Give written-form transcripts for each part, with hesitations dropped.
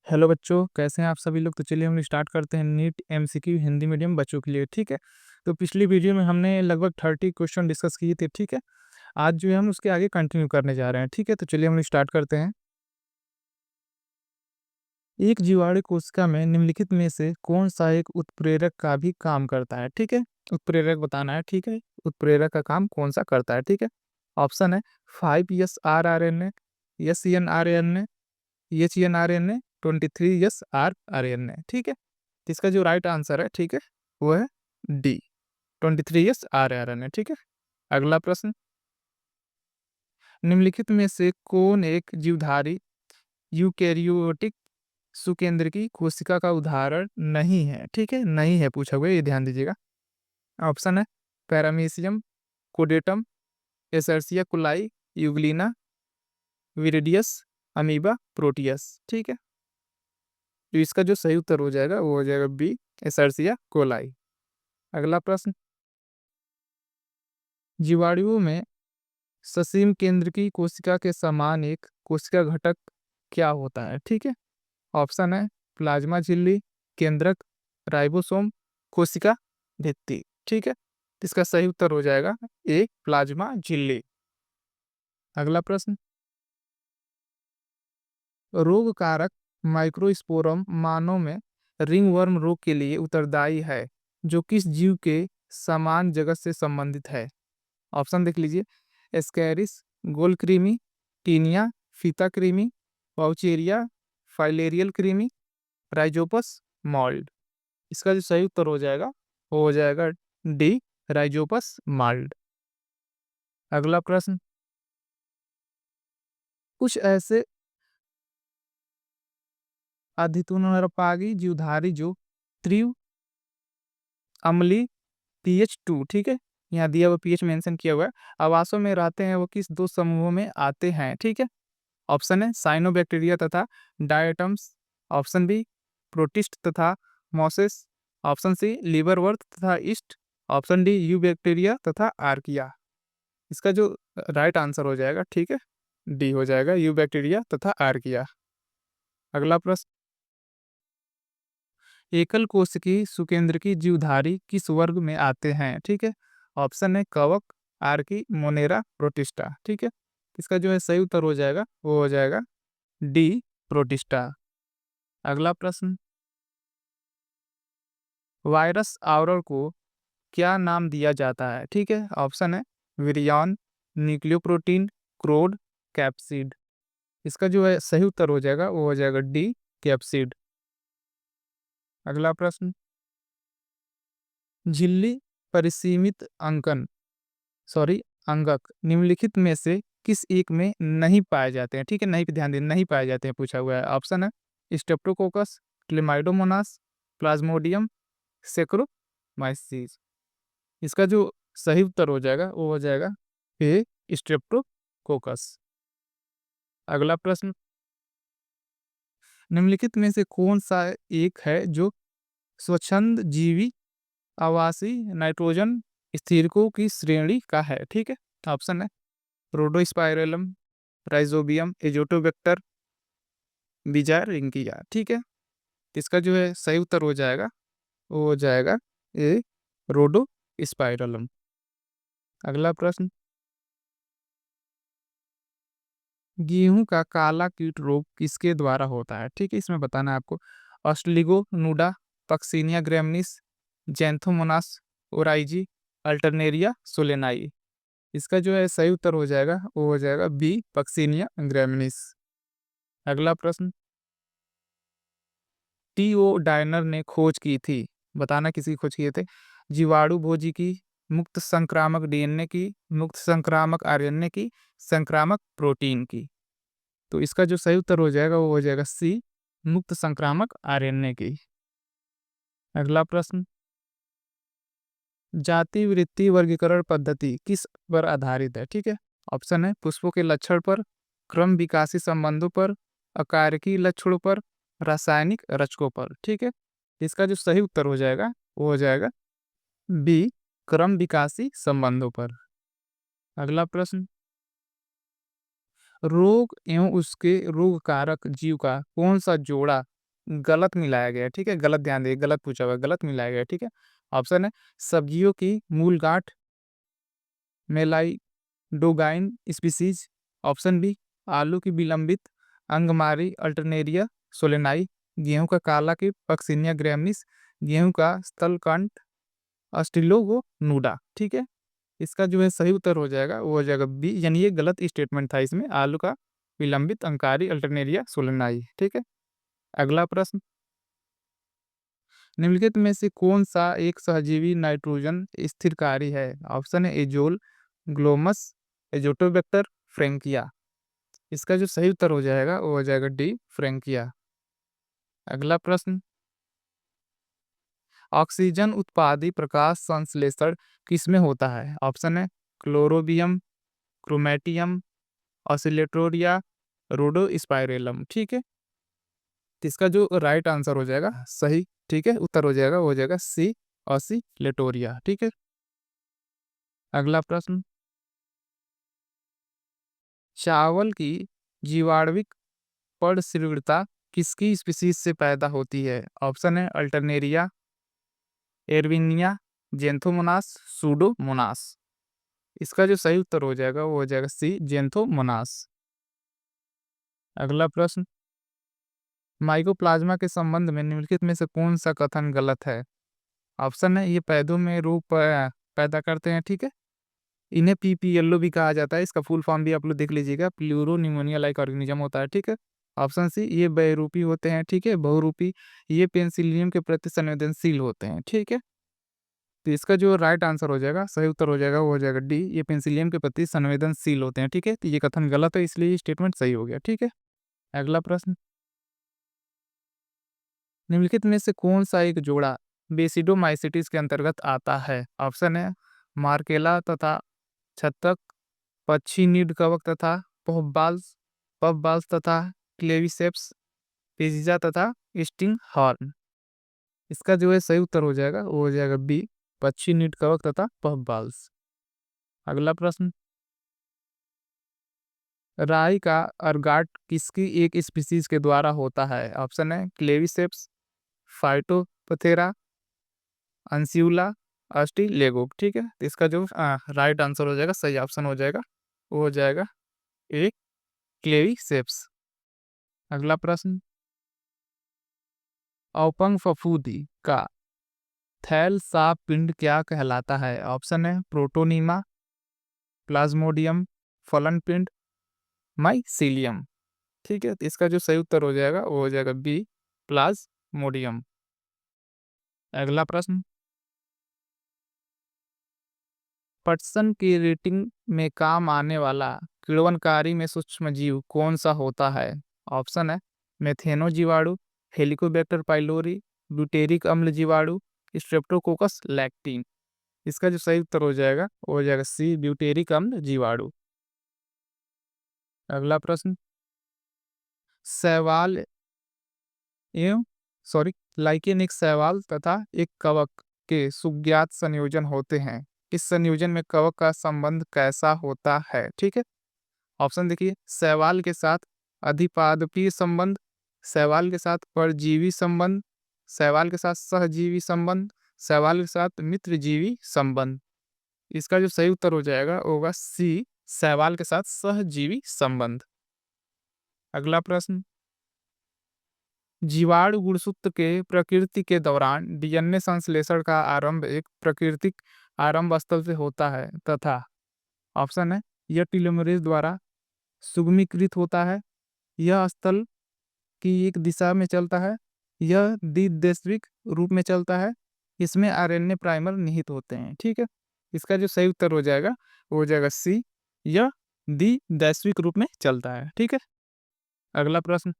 Hello बच्चों, कैसे हैं आप सभी लोग। तो चलिए हम स्टार्ट करते हैं नीट एमसीक्यू हिंदी मीडियम बच्चों के लिए। ठीक है, तो पिछली वीडियो में हमने लगभग 30 क्वेश्चन डिस्कस किए थे। ठीक है, आज जो है हम उसके आगे कंटिन्यू करने जा रहे हैं। ठीक है, तो चलिए हम स्टार्ट करते हैं। एक जीवाणु कोशिका में निम्नलिखित में से कौन सा एक उत्प्रेरक का भी काम करता है। ठीक है, उत्प्रेरक बताना है। ठीक है, उत्प्रेरक का काम कौन सा करता है। ठीक है, ऑप्शन है 5S-rRNA, SNRNA, HNRNA, 23S-rRNA। ठीक है, तो इसका जो राइट आंसर है, ठीक है, वो है डी, 23S-rRNA। ठीक है, अगला प्रश्न, निम्नलिखित में से कौन एक जीवधारी यूकेरियोटिक सुकेंद्रकी कोशिका का उदाहरण नहीं है। ठीक है, नहीं है पूछा हुआ है, ये ध्यान दीजिएगा। ऑप्शन है paramecium, caudatum, escherichia coli, euglena, viridis, amoeba, proteus. ठीक है, तो इसका जो सही उत्तर हो जाएगा वो हो जाएगा बी, एसर्सिया कोलाई। अगला प्रश्न, जीवाणुओं में ससीम केंद्र की कोशिका के समान एक कोशिका घटक क्या होता है। ठीक है, ऑप्शन है प्लाज्मा झिल्ली, केंद्रक, राइबोसोम, कोशिका भित्ति। ठीक है, तो इसका सही उत्तर हो जाएगा ए, प्लाज्मा झिल्ली। अगला प्रश्न, रोग कारक माइक्रोस्पोरम मानव में रिंगवर्म रोग के लिए उत्तरदायी है, जो किस जीव के समान जगत से संबंधित है। ऑप्शन देख लीजिए, एस्कैरिस, गोल कृमि, टीनिया, फीता कृमि, पाउचेरिया, फाइलेरियल कृमि, राइजोपस मॉल्ड। इसका जो सही उत्तर हो जाएगा वो हो जाएगा डी, राइजोपस मॉल्ड। अगला प्रश्न, कुछ ऐसे अधितुनरपागी जीवधारी जो तीव्र अम्लीय pH 2, ठीक है, यहाँ दिया हुआ पीएच मेंशन किया हुआ है, आवासों में रहते हैं, वो किस दो समूहों में आते हैं। ठीक है, ऑप्शन है साइनोबैक्टीरिया तथा डायटम्स, ऑप्शन बी प्रोटिस्ट तथा मॉसेस, ऑप्शन सी लीवरवर्थ तथा east, option D you bacteria तथा आर्किया। इसका जो राइट आंसर हो जाएगा, ठीक है, डी हो जाएगा, यू बैक्टीरिया तथा आर्किया। अगला प्रश्न, एकल कोशिकीय सुकेंद्रकी जीवधारी किस वर्ग में आते हैं। ठीक है, ऑप्शन है कवक, आर्की, मोनेरा, प्रोटिस्टा। ठीक है, इसका जो है सही उत्तर हो जाएगा वो हो जाएगा डी, प्रोटिस्टा। अगला प्रश्न, वायरस आवरण को क्या नाम दिया जाता है। ठीक है, ऑप्शन है विरियॉन, न्यूक्लियोप्रोटीन, क्रोड, कैप्सिड। इसका जो है सही उत्तर हो जाएगा वो हो जाएगा डी, कैप्सिड। अगला प्रश्न, झिल्ली परिसीमित अंकन सॉरी अंगक निम्नलिखित में से किस एक में नहीं पाए जाते हैं। ठीक है, नहीं पे ध्यान दें, नहीं पाए जाते हैं पूछा हुआ है। ऑप्शन है स्टेप्टोकोकस, क्लेमाइडोमोनास, प्लाज्मोडियम, सेक्रोमाइसीस। इसका जो सही उत्तर हो जाएगा वो हो जाएगा ए, स्ट्रेप्टोकोकस। अगला प्रश्न, निम्नलिखित में से कौन सा एक है जो स्वच्छंद जीवी आवासी नाइट्रोजन स्थिरकों की श्रेणी का है। ठीक है, ऑप्शन है रोडोस्पाइरलम, राइजोबियम, एजोटोबैक्टर, बिजारिंकिया। ठीक है, इसका जो है सही उत्तर हो जाएगा वो हो जाएगा ए, रोडोस्पाइरलम। अगला प्रश्न, गेहूं का काला कीट रोग किसके द्वारा होता है। ठीक है, इसमें बताना है आपको, ऑस्ट्रिगो नूडा, Puccinia ग्रैमिनिस, Xanthomonas oryzae, Alternaria solani. इसका जो है सही उत्तर हो जाएगा वो हो जाएगा बी, पक्सिनिया ग्रैमिनिस। अगला प्रश्न, टीओ डायनर ने खोज की थी, बताना किसी खोज किए थे, जीवाणु भोजी की, मुक्त संक्रामक डीएनए की, मुक्त संक्रामक आरएनए की, संक्रामक प्रोटीन की। तो इसका जो सही उत्तर हो जाएगा वो हो जाएगा सी, मुक्त संक्रामक आरएनए की। अगला प्रश्न, जाति वृत्ति वर्गीकरण पद्धति किस पर आधारित है। ठीक है, ऑप्शन है पुष्पों के लक्षण पर, क्रम विकासी संबंधों पर, अकारकी लक्षणों पर, रासायनिक रचकों पर। ठीक है, इसका जो सही उत्तर हो जाएगा वो हो जाएगा बी, क्रम विकासी संबंधों पर। अगला प्रश्न, रोग एवं उसके रोग कारक जीव का कौन सा जोड़ा गलत मिलाया गया है, ठीक है, गलत ध्यान दिए, गलत पूछा हुआ है, गलत मिलाया गया है, ठीक है। ऑप्शन है सब्जियों की मूल गांठ मेलाइडोगाइन स्पीसीज। ऑप्शन बी आलू की विलंबित अंगमारी अल्टरनेरिया सोलेनाई। गेहूं का काला की पक्सिनिया ग्रैमिस। गेहूं का स्थलकंठ अस्टिलोगो नूडा, ठीक है। इसका जो है सही उत्तर हो जाएगा वो हो जाएगा बी, यानी ये गलत स्टेटमेंट था, इसमें आलू का विलंबित अंकारी अल्टरनेरिया सोलेनाई, ठीक है। अगला प्रश्न, निम्नलिखित में से कौन सा एक सहजीवी नाइट्रोजन स्थिरकारी है? ऑप्शन है एजोल, ग्लोमस, एजोटोबैक्टर, फ्रेंकिया। इसका जो सही उत्तर हो जाएगा वो हो जाएगा डी, फ्रेंकिया। अगला प्रश्न, ऑक्सीजन उत्पादी प्रकाश संश्लेषण किसमें होता है? ऑप्शन है क्लोरोबियम, क्रोमेटियम, ऑसिलेटोरिया, रोडोस्पाइरेलम, ठीक है। तो इसका जो राइट आंसर हो जाएगा सही, ठीक है, उत्तर हो जाएगा वो हो जाएगा सी, ऑसिलेटोरिया, ठीक है। अगला प्रश्न, चावल की जीवाणुविक पर्णशीलता किसकी स्पीसीज से पैदा होती है? ऑप्शन है अल्टरनेरिया, एरविनिया, जेंथोमोनास, सूडोमोनास। इसका जो सही उत्तर हो जाएगा वो हो जाएगा सी, जेंथोमोनास। अगला प्रश्न, माइकोप्लाज्मा के संबंध में निम्नलिखित में से कौन सा कथन गलत है? ऑप्शन है ये पौधों में रूप पैदा करते हैं, ठीक है। इन्हें पीपीएलओ भी कहा जाता है, इसका फुल फॉर्म भी आप लोग देख लीजिएगा, प्लूरो निमोनिया लाइक ऑर्गेनिज्म होता है, ठीक है। ऑप्शन सी ये बहुरूपी होते हैं, ठीक है, बहुरूपी। ये पेनिसिलियम के प्रति संवेदनशील होते हैं, ठीक है। तो इसका जो राइट आंसर हो जाएगा, सही उत्तर हो जाएगा वो हो जाएगा डी, ये पेनिसिलियम के प्रति संवेदनशील होते हैं, ठीक है। तो ये कथन गलत है, इसलिए स्टेटमेंट सही हो गया, ठीक है। अगला प्रश्न, निम्नलिखित में से कौन सा एक जोड़ा बेसिडोमाइसिटिस के अंतर्गत आता है? ऑप्शन है मार्केला तथा छत्तक, पक्षी नीड कवक तथा पफबाल्स, पफबाल्स तथा क्लेविसेप्स, पिजिजा तथा स्टिंग हॉर्न। इसका जो है सही उत्तर हो जाएगा वो हो जाएगा बी, पक्षी नीड कवक तथा पफबाल्स। अगला प्रश्न, राई का अर्गाट किसकी एक स्पीसीज के द्वारा होता है? ऑप्शन है क्लेविसेप्स, फाइटोपथेरा, अंसिउला, अस्टिलेगो, ठीक है। तो इसका जो राइट आंसर हो जाएगा, सही ऑप्शन हो जाएगा वो हो जाएगा ए, क्लेविसेप्स। अगला प्रश्न, औपंग फफूंदी का थैल साफ पिंड क्या कहलाता है? ऑप्शन है प्रोटोनीमा, प्लाज्मोडियम, फलन पिंड, माइसीलियम, ठीक है। तो इसका जो सही उत्तर हो जाएगा वो हो जाएगा बी, प्लाज्मोडियम। अगला प्रश्न, पटसन की रेटिंग में काम आने वाला किण्वनकारी में सूक्ष्म जीव कौन सा होता है? ऑप्शन है मेथेनो जीवाणु, हेलिकोबैक्टर पाइलोरी, ब्यूटेरिक अम्ल जीवाणु, स्ट्रेप्टोकोकस लैक्टिन। इसका जो सही उत्तर हो जाएगा वो हो जाएगा सी, ब्यूटेरिक अम्ल जीवाणु। अगला प्रश्न, शैवाल एवं सॉरी लाइकेन एक शैवाल तथा एक कवक के सुज्ञात संयोजन होते हैं। इस संयोजन में कवक का संबंध कैसा होता है? ठीक है। ऑप्शन देखिए, शैवाल के साथ अधिपादपीय संबंध, शैवाल के साथ परजीवी संबंध, शैवाल के साथ सहजीवी संबंध, शैवाल के साथ मित्रजीवी संबंध। इसका जो सही उत्तर हो जाएगा वो होगा सी, शैवाल के साथ सहजीवी संबंध। अगला प्रश्न, जीवाणु गुणसूत्र के प्रकृति के दौरान डीएनए संश्लेषण का आरंभ एक प्राकृतिक आरंभ स्थल से होता है तथा ऑप्शन है यह टेलोमेरेज द्वारा सुगमीकृत होता है, यह स्थल की एक दिशा में चलता है, यह द्विदैशिक रूप में चलता है, इसमें आरएनए प्राइमर निहित होते हैं, ठीक है। इसका जो सही उत्तर हो जाएगा वो हो जाएगा सी, यह द्विदैशिक रूप में चलता है, ठीक है। अगला प्रश्न,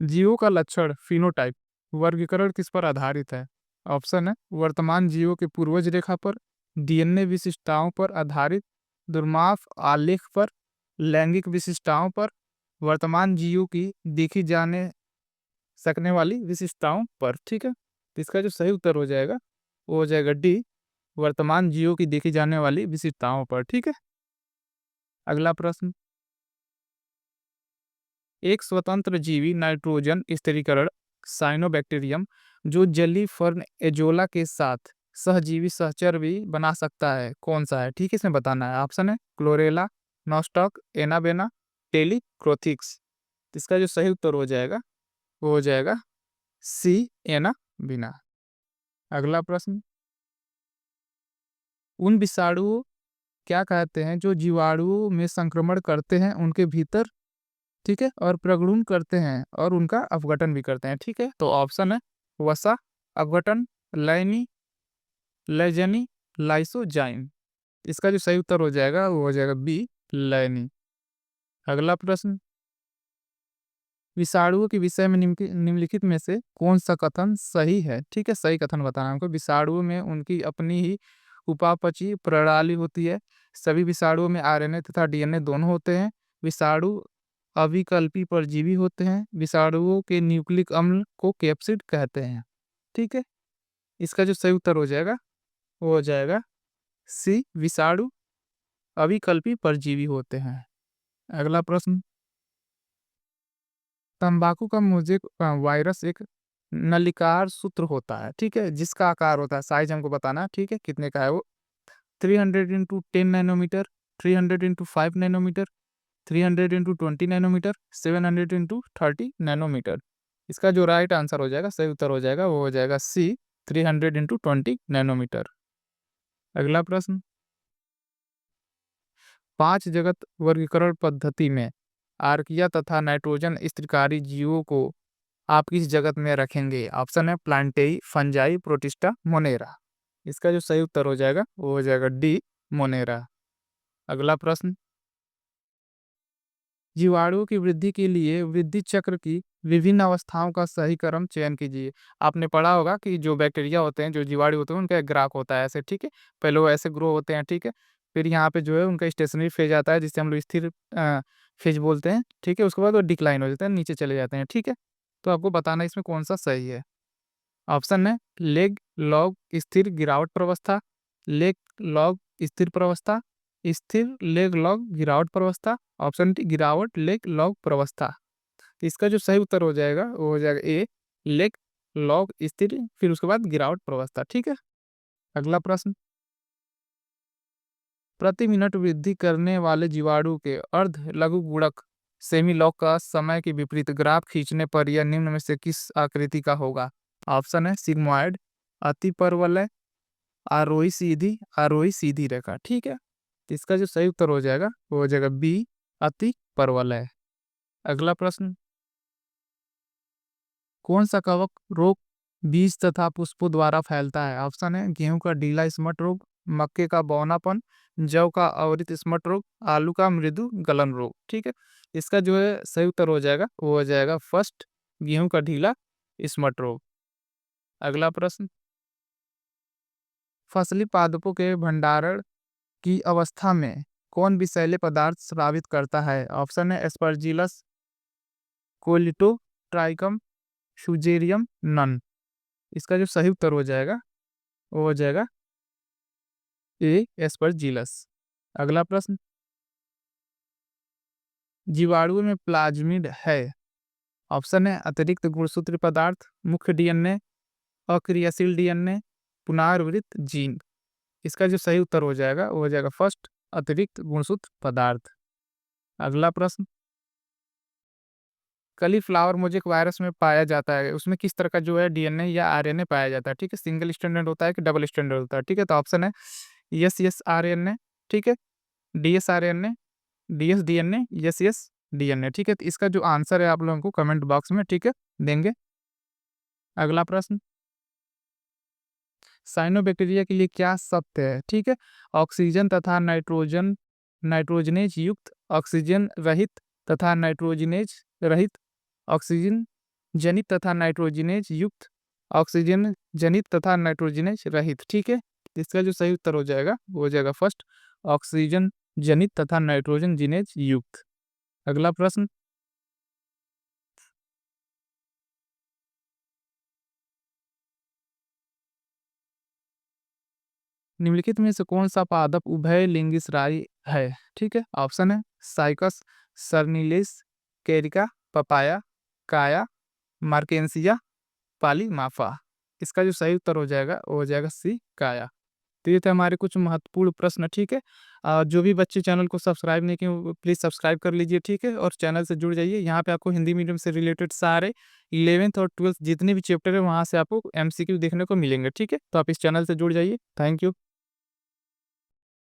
जीवों का लक्षण फिनोटाइप वर्गीकरण किस पर आधारित है? ऑप्शन है वर्तमान जीवों के पूर्वज रेखा पर, डीएनए विशिष्टताओं पर आधारित, दुर्माफ आलेख पर, लैंगिक विशिष्टताओं पर, वर्तमान जीवों की देखी जाने सकने वाली विशिष्टताओं पर, ठीक है। तो इसका जो सही उत्तर हो जाएगा वो हो जाएगा डी, वर्तमान जीवों की देखी जाने वाली विशिष्टताओं पर, ठीक है। अगला प्रश्न, एक स्वतंत्र जीवी नाइट्रोजन स्थिरीकरण साइनोबैक्टीरियम जो जलीय फर्न एजोला के साथ सहजीवी सहचर भी बना सकता है, कौन सा है? ठीक है, इसमें बताना है। ऑप्शन है क्लोरेला, नॉस्टॉक, एनाबेना, टेलीक्रोथिक्स। इसका जो सही उत्तर हो जाएगा वो हो जाएगा सी, एनाबेना। अगला प्रश्न, उन विषाणुओं क्या कहते हैं जो जीवाणुओं में संक्रमण करते हैं उनके भीतर, ठीक है, और प्रगुण करते हैं और उनका अपघटन भी करते हैं, ठीक है। तो ऑप्शन है वसा, अपघटन, लैनी, लैजनी, लाइसोजाइम। इसका जो सही उत्तर हो जाएगा वो हो जाएगा बी, लैनी। अगला प्रश्न, विषाणुओं के विषय में निम्नलिखित में से कौन सा कथन सही है? ठीक है, सही कथन बताना है हमको। विषाणुओं में उनकी अपनी ही उपापचयी प्रणाली होती है। सभी विषाणुओं में आरएनए तथा डीएनए दोनों होते हैं। विषाणु अविकल्पी परजीवी होते हैं। विषाणुओं के न्यूक्लिक अम्ल को कैप्सिड कहते हैं, ठीक है। इसका जो सही उत्तर हो जाएगा वो हो जाएगा सी, विषाणु अविकल्पी परजीवी होते हैं। अगला प्रश्न, तंबाकू का मोज़ेक वायरस एक नलिकाकार सूत्र होता है, ठीक है, जिसका आकार होता है, साइज हमको बताना है, ठीक है, कितने का है वो? 300 into 10 nanometer, 300 into 5 nanometer, 300 into 20 nanometer, 700 into 30 nanometer. इसका जो राइट आंसर हो जाएगा, सही उत्तर हो जाएगा, वो हो जाएगा सी, 300 इंटू 20 नैनोमीटर। अगला प्रश्न, 5 जगत वर्गीकरण पद्धति में आर्किया तथा नाइट्रोजन स्थिरकारी जीवों को आप किस जगत में रखेंगे? ऑप्शन है प्लांटेई, फंजाई, प्रोटिस्टा, मोनेरा। इसका जो सही उत्तर हो जाएगा वो हो जाएगा डी, मोनेरा। अगला प्रश्न, जीवाणुओं की वृद्धि के लिए वृद्धि चक्र की विभिन्न अवस्थाओं का सही क्रम चयन कीजिए। आपने पढ़ा होगा कि जो बैक्टीरिया होते हैं, जो जीवाणु होते हैं, उनका एक ग्राफ होता है ऐसे, ठीक है। पहले वो ऐसे ग्रो होते हैं, ठीक है। फिर यहाँ पे जो है उनका स्टेशनरी फेज आता है जिसे हम लोग स्थिर फेज बोलते हैं, ठीक है। उसके बाद वो डिक्लाइन हो जाते हैं, नीचे चले जाते हैं, ठीक है। तो आपको बताना है इसमें कौन सा सही है। ऑप्शन है लेग लॉग स्थिर गिरावट प्रवस्था, लेग लॉग स्थिर प्रवस्था, स्थिर लेग लॉग गिरावट प्रवस्था, ऑप्शन डी गिरावट लेग लॉग प्रवस्था। तो इसका जो सही उत्तर हो जाएगा वो हो जाएगा ए, लेग लॉग स्थिर, फिर उसके बाद गिरावट प्रवस्था, ठीक है। अगला प्रश्न, प्रति मिनट वृद्धि करने वाले जीवाणु के अर्ध लघु गुणक सेमीलॉग का समय के विपरीत ग्राफ खींचने पर यह निम्न में से किस आकृति का होगा? ऑप्शन है सिग्मॉइड, अतिपरवलय, आरोही सीधी रेखा, ठीक है। तो इसका जो सही उत्तर हो जाएगा वो हो जाएगा बी, अति परवलय। अगला प्रश्न, कौन सा कवक रोग बीज तथा पुष्पों द्वारा फैलता है? ऑप्शन है गेहूं का ढीला स्मट रोग, मक्के का बौनापन, जौ का अवरित स्मट रोग, आलू का मृदु गलन रोग, ठीक है। इसका जो है सही उत्तर हो जाएगा वो हो जाएगा फर्स्ट, गेहूं का ढीला स्मट रोग। अगला प्रश्न, फसली पादपों के भंडारण की अवस्था में कौन विषैले पदार्थ स्रावित करता है? ऑप्शन है एस्परजिलस, कोलिटो, ट्राइकम, फ्यूजेरियम, नन। इसका जो सही उत्तर हो जाएगा वो हो जाएगा ए, एस्परजिलस। अगला प्रश्न, जीवाणुओं में प्लाज्मिड है। ऑप्शन है अतिरिक्त गुणसूत्री पदार्थ, मुख्य डीएनए, अक्रियाशील डीएनए, पुनरावृत्त जीन। इसका जो सही उत्तर हो जाएगा वो हो जाएगा फर्स्ट, अतिरिक्त गुणसूत्र पदार्थ। अगला प्रश्न, कलीफ्लावर मोजेक वायरस में पाया जाता है, उसमें किस तरह का जो है डीएनए या आरएनए पाया जाता है, ठीक है। सिंगल स्टैंडर्ड होता है कि डबल स्टैंडर्ड होता है, ठीक है। तो ऑप्शन है यस यस आरएनए, ठीक है, DS RNA, DS DNA, yes yes DNA, ठीक है। तो इसका जो आंसर है आप लोगों को कमेंट बॉक्स में, ठीक है, देंगे। अगला प्रश्न, साइनोबैक्टीरिया के लिए क्या सत्य है? ठीक है, ऑक्सीजन तथा नाइट्रोजनेज युक्त, ऑक्सीजन रहित तथा नाइट्रोजनेज रहित, ऑक्सीजन जनित तथा नाइट्रोजनेज युक्त, ऑक्सीजन जनित तथा नाइट्रोजनेज रहित, ठीक है। इसका जो सही उत्तर हो जाएगा वो हो जाएगा फर्स्ट, ऑक्सीजन जनित तथा नाइट्रोजन जिनेज युक्त। अगला प्रश्न, निम्नलिखित में से कौन सा पादप उभय लिंगीसराई है? ठीक है, ऑप्शन है साइकस, सर्निलिस, कैरिका, पपाया, काया, मार्केंसिया, पालीमाफा। इसका जो सही उत्तर हो जाएगा वो हो जाएगा सी काया। तो ये थे हमारे कुछ महत्वपूर्ण प्रश्न, ठीक है। जो भी बच्चे चैनल को सब्सक्राइब नहीं किए वो प्लीज़ सब्सक्राइब कर लीजिए, ठीक है, और चैनल से जुड़ जाइए। यहाँ पे आपको हिंदी मीडियम से रिलेटेड सारे 11th और 12th जितने भी चैप्टर है वहाँ से आपको एमसीक्यू देखने को मिलेंगे, ठीक है। तो आप इस चैनल से जुड़ जाइए। Thank you.